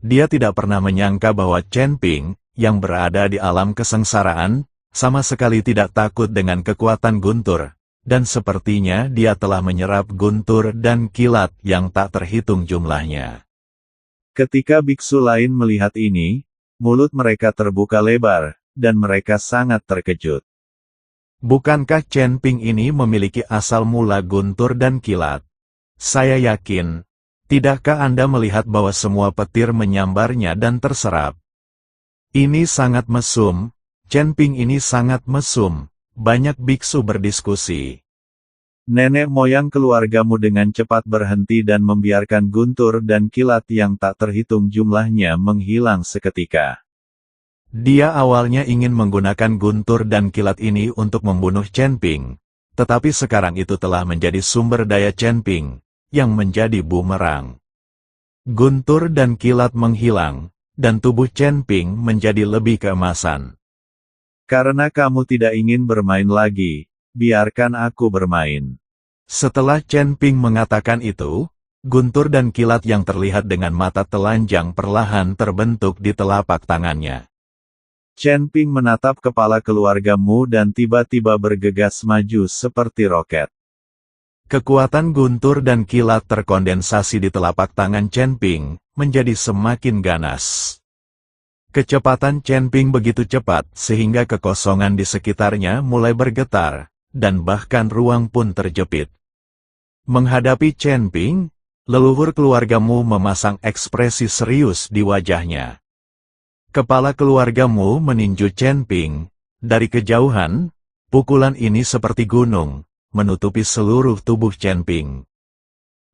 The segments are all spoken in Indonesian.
Dia tidak pernah menyangka bahwa Chen Ping, yang berada di alam kesengsaraan, sama sekali tidak takut dengan kekuatan guntur, dan sepertinya dia telah menyerap guntur dan kilat yang tak terhitung jumlahnya. Ketika biksu lain melihat ini, mulut mereka terbuka lebar, dan mereka sangat terkejut. Bukankah Chen Ping ini memiliki asal mula guntur dan kilat? Saya yakin. Tidakkah Anda melihat bahwa semua petir menyambarnya dan terserap? Ini sangat mesum. Chen Ping ini sangat mesum. Banyak biksu berdiskusi. Nenek moyang keluargamu dengan cepat berhenti dan membiarkan guntur dan kilat yang tak terhitung jumlahnya menghilang seketika. Dia awalnya ingin menggunakan guntur dan kilat ini untuk membunuh Chen Ping, tetapi sekarang itu telah menjadi sumber daya Chen Ping, yang menjadi bumerang. Guntur dan kilat menghilang, dan tubuh Chen Ping menjadi lebih keemasan. Karena kamu tidak ingin bermain lagi, biarkan aku bermain. Setelah Chen Ping mengatakan itu, guntur dan kilat yang terlihat dengan mata telanjang perlahan terbentuk di telapak tangannya. Chen Ping menatap kepala keluargamu dan tiba-tiba bergegas maju seperti roket. Kekuatan guntur dan kilat terkondensasi di telapak tangan Chen Ping, menjadi semakin ganas. Kecepatan Chen Ping begitu cepat sehingga kekosongan di sekitarnya mulai bergetar, dan bahkan ruang pun terjepit. Menghadapi Chen Ping, leluhur keluargamu memasang ekspresi serius di wajahnya. Kepala keluargamu meninju Chen Ping. Dari kejauhan, pukulan ini seperti gunung, menutupi seluruh tubuh Chen Ping.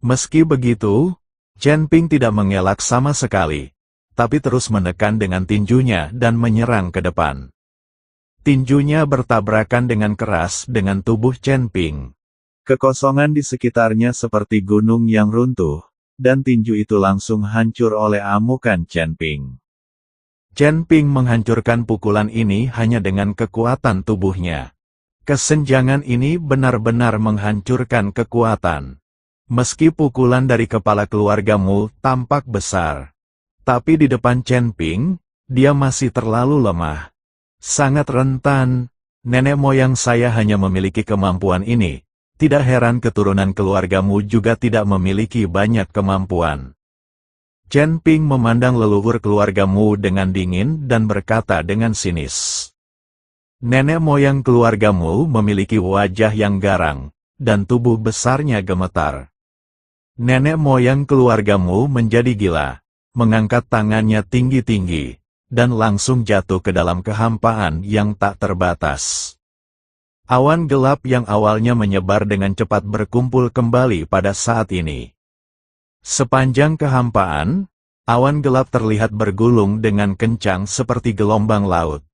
Meski begitu, Chen Ping tidak mengelak sama sekali, tapi terus menekan dengan tinjunya dan menyerang ke depan. Tinjunya bertabrakan dengan keras dengan tubuh Chen Ping. Kekosongan di sekitarnya seperti gunung yang runtuh, dan tinju itu langsung hancur oleh amukan Chen Ping. Chen Ping menghancurkan pukulan ini hanya dengan kekuatan tubuhnya. Kesenjangan ini benar-benar menghancurkan kekuatan. Meski pukulan dari kepala keluargamu tampak besar, tapi di depan Chen Ping, dia masih terlalu lemah. Sangat rentan. Nenek moyang saya hanya memiliki kemampuan ini. Tidak heran keturunan keluargamu juga tidak memiliki banyak kemampuan. Chen Ping memandang leluhur keluargamu dengan dingin dan berkata dengan sinis. Nenek moyang keluargamu memiliki wajah yang garang, dan tubuh besarnya gemetar. Nenek moyang keluargamu menjadi gila, mengangkat tangannya tinggi-tinggi, dan langsung jatuh ke dalam kehampaan yang tak terbatas. Awan gelap yang awalnya menyebar dengan cepat berkumpul kembali pada saat ini. Sepanjang kehampaan, awan gelap terlihat bergulung dengan kencang seperti gelombang laut.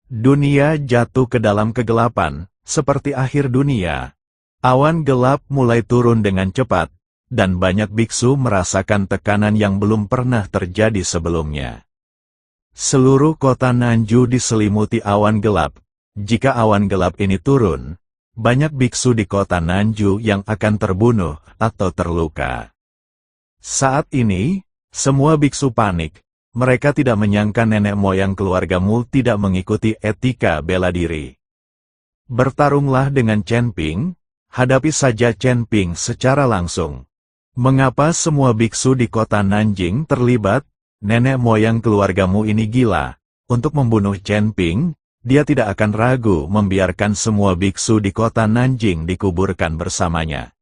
Dunia jatuh ke dalam kegelapan, seperti akhir dunia. Awan gelap mulai turun dengan cepat, dan banyak biksu merasakan tekanan yang belum pernah terjadi sebelumnya. Seluruh kota Nanju diselimuti awan gelap. Jika awan gelap ini turun, banyak biksu di kota Nanju yang akan terbunuh atau terluka. Saat ini, semua biksu panik. Mereka tidak menyangka nenek moyang keluargamu tidak mengikuti etika bela diri. Bertarunglah dengan Chen Ping, hadapi saja Chen Ping secara langsung. Mengapa semua biksu di kota Nanjing terlibat? Nenek moyang keluargamu ini gila. Untuk membunuh Chen Ping, dia tidak akan ragu membiarkan semua biksu di kota Nanjing dikuburkan bersamanya.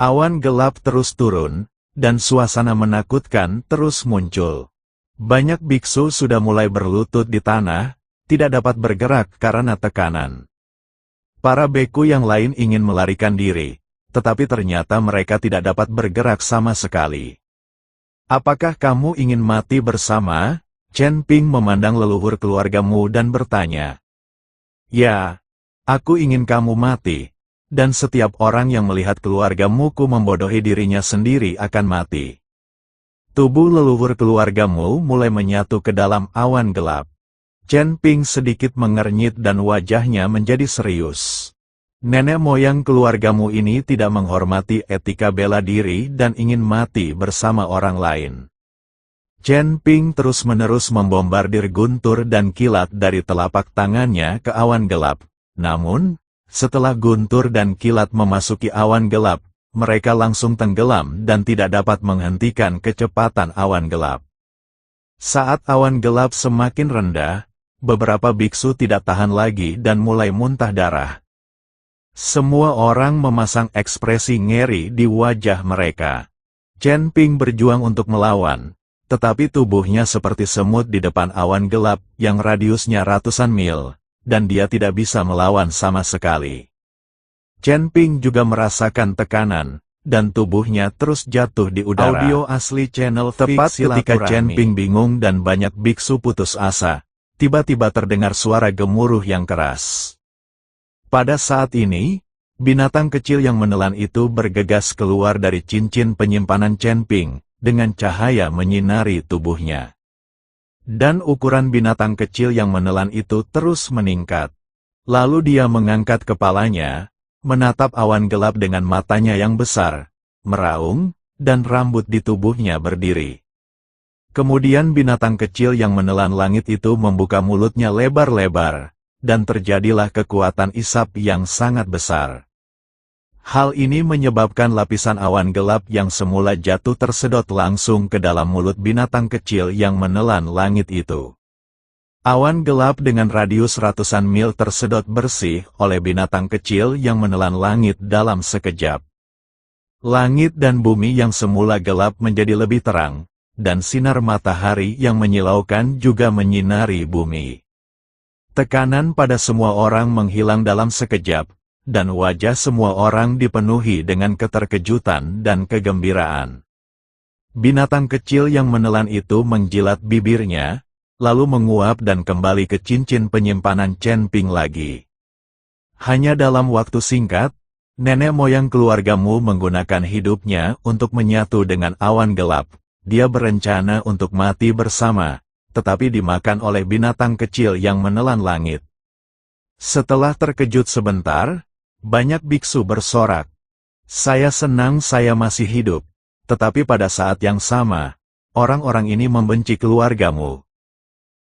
Awan gelap terus turun, dan suasana menakutkan terus muncul. Banyak biksu sudah mulai berlutut di tanah, tidak dapat bergerak karena tekanan. Para beku yang lain ingin melarikan diri, tetapi ternyata mereka tidak dapat bergerak sama sekali. Apakah kamu ingin mati bersama? Chen Ping memandang leluhur keluargamu dan bertanya. Ya, aku ingin kamu mati, dan setiap orang yang melihat keluargamuku membodohi dirinya sendiri akan mati. Tubuh leluhur keluargamu mulai menyatu ke dalam awan gelap. Chen Ping sedikit mengernyit dan wajahnya menjadi serius. Nenek moyang keluargamu ini tidak menghormati etika bela diri dan ingin mati bersama orang lain. Chen Ping terus-menerus membombardir guntur dan kilat dari telapak tangannya ke awan gelap. Namun, setelah guntur dan kilat memasuki awan gelap, mereka langsung tenggelam dan tidak dapat menghentikan kecepatan awan gelap. Saat awan gelap semakin rendah, beberapa biksu tidak tahan lagi dan mulai muntah darah. Semua orang memasang ekspresi ngeri di wajah mereka. Chen Ping berjuang untuk melawan, tetapi tubuhnya seperti semut di depan awan gelap yang radiusnya ratusan mil, dan dia tidak bisa melawan sama sekali. Chen Ping juga merasakan tekanan, dan tubuhnya terus jatuh di udara. Audio asli channel tepat ketika Chen Ping bingung dan banyak biksu putus asa, tiba-tiba terdengar suara gemuruh yang keras. Pada saat ini, binatang kecil yang menelan itu bergegas keluar dari cincin penyimpanan Chen Ping, dengan cahaya menyinari tubuhnya. Dan ukuran binatang kecil yang menelan itu terus meningkat. Lalu dia mengangkat kepalanya, menatap awan gelap dengan matanya yang besar, meraung, dan rambut di tubuhnya berdiri. Kemudian binatang kecil yang menelan langit itu membuka mulutnya lebar-lebar, dan terjadilah kekuatan isap yang sangat besar. Hal ini menyebabkan lapisan awan gelap yang semula jatuh tersedot langsung ke dalam mulut binatang kecil yang menelan langit itu. Awan gelap dengan radius ratusan mil tersedot bersih oleh binatang kecil yang menelan langit dalam sekejap. Langit dan bumi yang semula gelap menjadi lebih terang, dan sinar matahari yang menyilaukan juga menyinari bumi. Tekanan pada semua orang menghilang dalam sekejap, dan wajah semua orang dipenuhi dengan keterkejutan dan kegembiraan. Binatang kecil yang menelan itu menjilat bibirnya, lalu menguap dan kembali ke cincin penyimpanan Chen Ping lagi. Hanya dalam waktu singkat, nenek moyang keluargamu menggunakan hidupnya untuk menyatu dengan awan gelap. Dia berencana untuk mati bersama, tetapi dimakan oleh binatang kecil yang menelan langit. Setelah terkejut sebentar, banyak biksu bersorak, "Saya senang saya masih hidup, tetapi pada saat yang sama, orang-orang ini membenci keluargamu."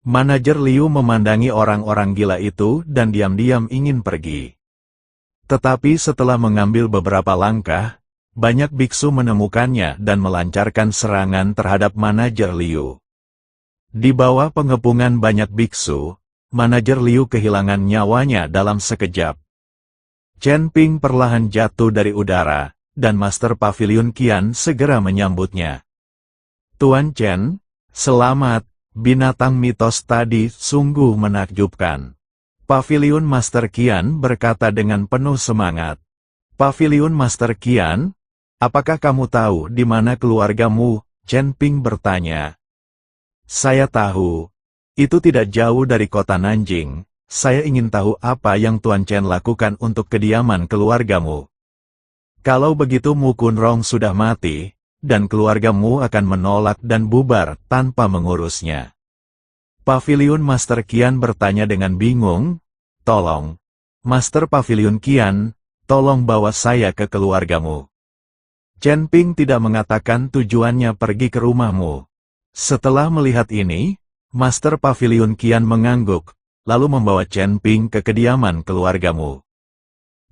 Manajer Liu memandangi orang-orang gila itu dan diam-diam ingin pergi. Tetapi setelah mengambil beberapa langkah, banyak biksu menemukannya dan melancarkan serangan terhadap manajer Liu. Di bawah pengepungan banyak biksu, manajer Liu kehilangan nyawanya dalam sekejap. Chen Ping perlahan jatuh dari udara, dan Master Pavilion Qian segera menyambutnya. "Tuan Chen, selamat, binatang mitos tadi sungguh menakjubkan." Pavilion Master Qian berkata dengan penuh semangat. "Pavilion Master Qian, apakah kamu tahu di mana keluargamu?" Chen Ping bertanya. "Saya tahu. Itu tidak jauh dari kota Nanjing. Saya ingin tahu apa yang Tuan Chen lakukan untuk kediaman keluargamu. Kalau begitu Mu Kunrong sudah mati, dan keluargamu akan menolak dan bubar tanpa mengurusnya." Pavilion Master Qian bertanya dengan bingung, "Tolong, Master Pavilion Qian, tolong bawa saya ke keluargamu." Chen Ping tidak mengatakan tujuannya pergi ke rumahmu. Setelah melihat ini, Master Pavilion Qian mengangguk, lalu membawa Chen Ping ke kediaman keluargamu.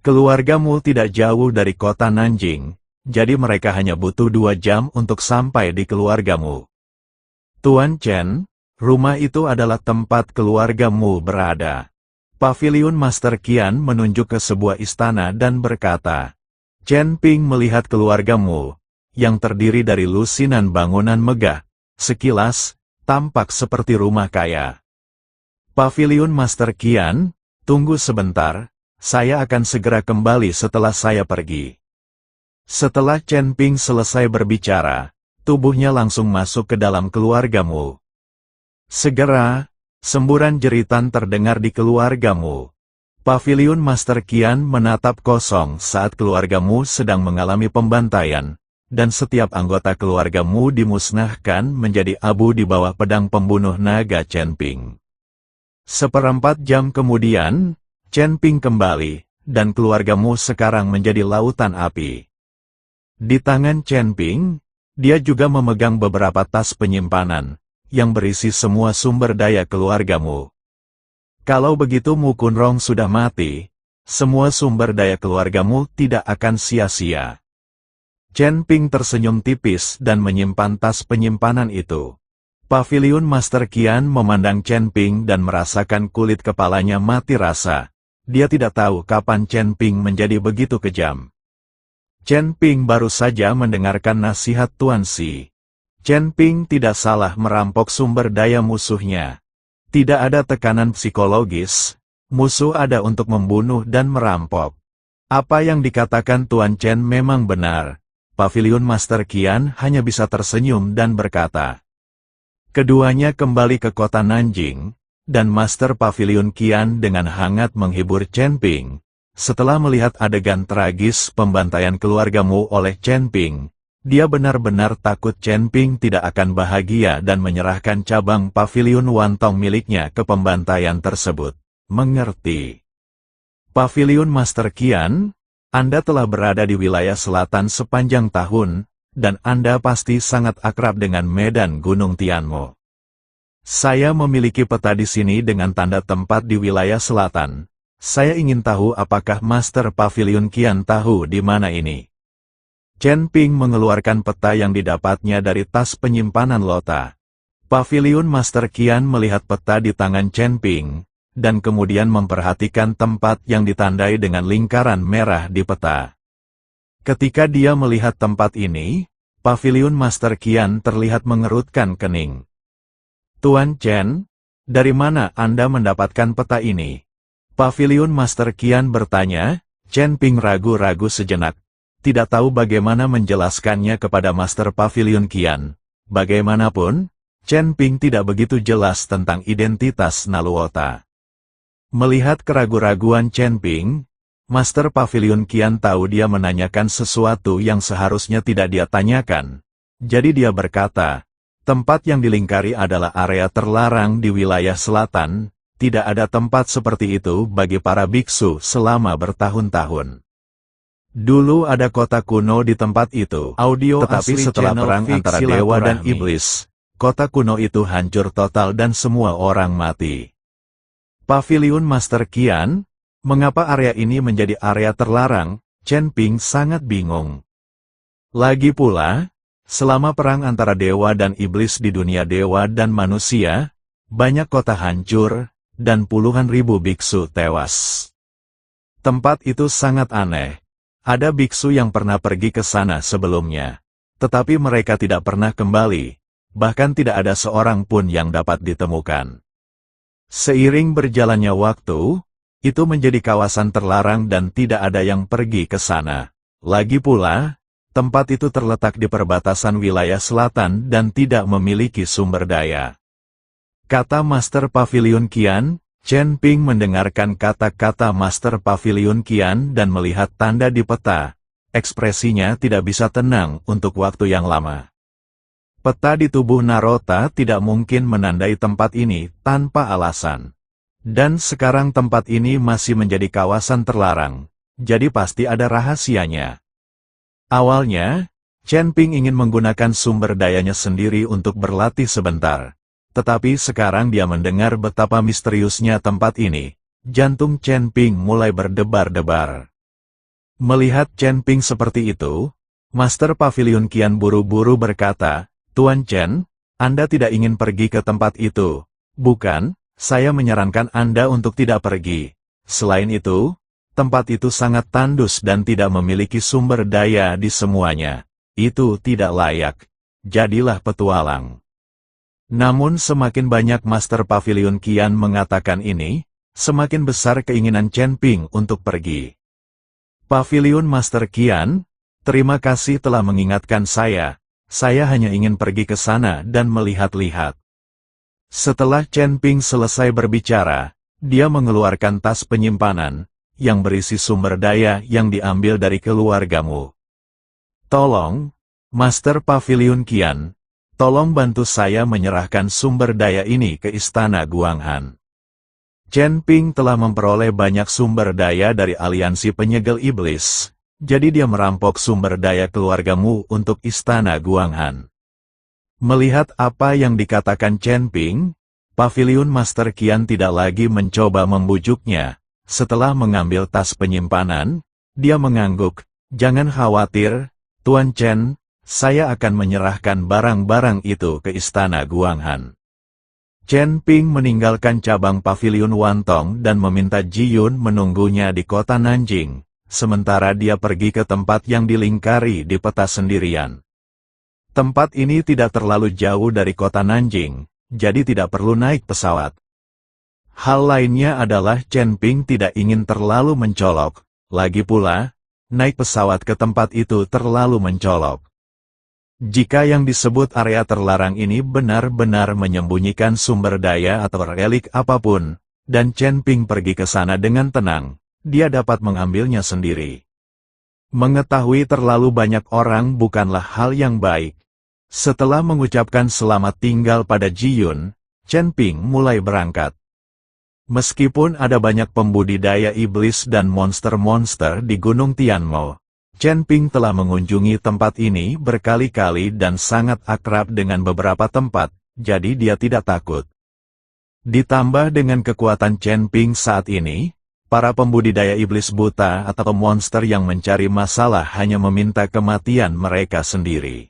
"Keluargamu tidak jauh dari kota Nanjing, jadi mereka hanya butuh 2 jam untuk sampai di keluargamu." "Tuan Chen, rumah itu adalah tempat keluargamu berada." Pavilion Master Qian menunjuk ke sebuah istana dan berkata, "Chen Ping melihat keluargamu, yang terdiri dari lusinan bangunan megah, sekilas, tampak seperti rumah kaya." Pavilion Master Qian, tunggu sebentar, saya akan segera kembali setelah saya pergi. Setelah Chen Ping selesai berbicara, tubuhnya langsung masuk ke dalam keluargamu. Segera, semburan jeritan terdengar di keluargamu. Pavilion Master Qian menatap kosong saat keluargamu sedang mengalami pembantaian, dan setiap anggota keluargamu dimusnahkan menjadi abu di bawah pedang pembunuh naga Chen Ping. 1/4 jam kemudian, Chen Ping kembali, dan keluargamu sekarang menjadi lautan api. Di tangan Chen Ping, dia juga memegang beberapa tas penyimpanan, yang berisi semua sumber daya keluargamu. Kalau begitu Mu Kunrong sudah mati, semua sumber daya keluargamu tidak akan sia-sia. Chen Ping tersenyum tipis dan menyimpan tas penyimpanan itu. Paviliun Master Qian memandang Chen Ping dan merasakan kulit kepalanya mati rasa. Dia tidak tahu kapan Chen Ping menjadi begitu kejam. Chen Ping baru saja mendengarkan nasihat Tuan Si. Chen Ping tidak salah merampok sumber daya musuhnya. Tidak ada tekanan psikologis, musuh ada untuk membunuh dan merampok. Apa yang dikatakan Tuan Chen memang benar. Paviliun Master Qian hanya bisa tersenyum dan berkata. Keduanya kembali ke kota Nanjing, dan Master Paviliun Qian dengan hangat menghibur Chen Ping. Setelah melihat adegan tragis pembantaian keluargamu oleh Chen Ping, dia benar-benar takut Chen Ping tidak akan bahagia dan menyerahkan cabang Paviliun Wantong miliknya ke pembantaian tersebut. Mengerti. Paviliun Master Qian, Anda telah berada di wilayah selatan sepanjang tahun, dan Anda pasti sangat akrab dengan medan Gunung Tianmo. Saya memiliki peta di sini dengan tanda tempat di wilayah selatan. Saya ingin tahu apakah Master Paviliun Qian tahu di mana ini. Chen Ping mengeluarkan peta yang didapatnya dari tas penyimpanan Lota. Paviliun Master Qian melihat peta di tangan Chen Ping, dan kemudian memperhatikan tempat yang ditandai dengan lingkaran merah di peta. Ketika dia melihat tempat ini, Paviliun Master Qian terlihat mengerutkan kening. Tuan Chen, dari mana Anda mendapatkan peta ini? Paviliun Master Qian bertanya. Chen Ping ragu-ragu sejenak. Tidak tahu bagaimana menjelaskannya kepada Master Paviliun Qian. Bagaimanapun, Chen Ping tidak begitu jelas tentang identitas Naluota. Melihat keraguan-raguan Chen Ping, Master Paviliun Qian tahu dia menanyakan sesuatu yang seharusnya tidak dia tanyakan. Jadi dia berkata, tempat yang dilingkari adalah area terlarang di wilayah selatan, tidak ada tempat seperti itu bagi para biksu selama bertahun-tahun. Dulu ada kota kuno di tempat itu. Tetapi setelah perang antara dewa dan iblis, kota kuno itu hancur total dan semua orang mati. Paviliun Master Qian, mengapa area ini menjadi area terlarang? Chen Ping sangat bingung. Lagi pula, selama perang antara dewa dan iblis di dunia dewa dan manusia, banyak kota hancur, dan puluhan ribu biksu tewas. Tempat itu sangat aneh. Ada biksu yang pernah pergi ke sana sebelumnya, tetapi mereka tidak pernah kembali, bahkan tidak ada seorang pun yang dapat ditemukan. Seiring berjalannya waktu, itu menjadi kawasan terlarang dan tidak ada yang pergi ke sana. Lagi pula, tempat itu terletak di perbatasan wilayah selatan dan tidak memiliki sumber daya. Kata Master Paviliun Qian. Chen Ping mendengarkan kata-kata Master Paviliun Qian dan melihat tanda di peta. Ekspresinya tidak bisa tenang untuk waktu yang lama. Peta di tubuh Narota tidak mungkin menandai tempat ini tanpa alasan. Dan sekarang tempat ini masih menjadi kawasan terlarang, jadi pasti ada rahasianya. Awalnya, Chen Ping ingin menggunakan sumber dayanya sendiri untuk berlatih sebentar. Tetapi sekarang dia mendengar betapa misteriusnya tempat ini. Jantung Chen Ping mulai berdebar-debar. Melihat Chen Ping seperti itu, Master Paviliun Qian buru-buru berkata, Tuan Chen, Anda tidak ingin pergi ke tempat itu. Bukan, saya menyarankan Anda untuk tidak pergi. Selain itu, tempat itu sangat tandus dan tidak memiliki sumber daya di semuanya. Itu tidak layak. Jadilah petualang. Namun semakin banyak Master Paviliun Qian mengatakan ini, semakin besar keinginan Chen Ping untuk pergi. Paviliun Master Qian, terima kasih telah mengingatkan saya hanya ingin pergi ke sana dan melihat-lihat. Setelah Chen Ping selesai berbicara, dia mengeluarkan tas penyimpanan, yang berisi sumber daya yang diambil dari keluargamu. Tolong, Master Paviliun Qian, tolong bantu saya menyerahkan sumber daya ini ke Istana Guanghan. Chen Ping telah memperoleh banyak sumber daya dari aliansi penyegel iblis, jadi dia merampok sumber daya keluargamu untuk Istana Guanghan. Melihat apa yang dikatakan Chen Ping, Pavilion Master Qian tidak lagi mencoba membujuknya. Setelah mengambil tas penyimpanan, dia mengangguk, "Jangan khawatir, Tuan Chen, saya akan menyerahkan barang-barang itu ke istana Guanghan." Chen Ping meninggalkan cabang Pavilion Wantong dan meminta Ji Yun menunggunya di kota Nanjing, sementara dia pergi ke tempat yang dilingkari di peta sendirian. Tempat ini tidak terlalu jauh dari kota Nanjing, jadi tidak perlu naik pesawat. Hal lainnya adalah Chen Ping tidak ingin terlalu mencolok, lagi pula, naik pesawat ke tempat itu terlalu mencolok. Jika yang disebut area terlarang ini benar-benar menyembunyikan sumber daya atau relik apapun, dan Chen Ping pergi ke sana dengan tenang, dia dapat mengambilnya sendiri. Mengetahui terlalu banyak orang bukanlah hal yang baik. Setelah mengucapkan selamat tinggal pada Ji Yun, Chen Ping mulai berangkat. Meskipun ada banyak pembudidaya iblis dan monster-monster di Gunung Tianmo, Chen Ping telah mengunjungi tempat ini berkali-kali dan sangat akrab dengan beberapa tempat, jadi dia tidak takut. Ditambah dengan kekuatan Chen Ping saat ini, para pembudidaya iblis buta atau monster yang mencari masalah hanya meminta kematian mereka sendiri.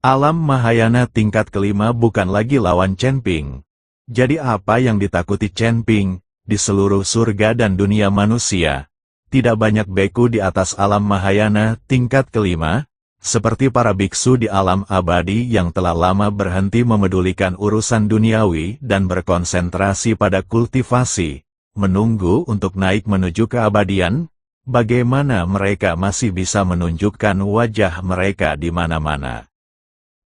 Alam Mahayana tingkat kelima bukan lagi lawan Chen Ping. Jadi apa yang ditakuti Chen Ping, di seluruh surga dan dunia manusia? Tidak banyak beku di atas alam Mahayana tingkat kelima, seperti para biksu di alam abadi yang telah lama berhenti memedulikan urusan duniawi dan berkonsentrasi pada kultivasi, menunggu untuk naik menuju keabadian. Bagaimana mereka masih bisa menunjukkan wajah mereka di mana-mana?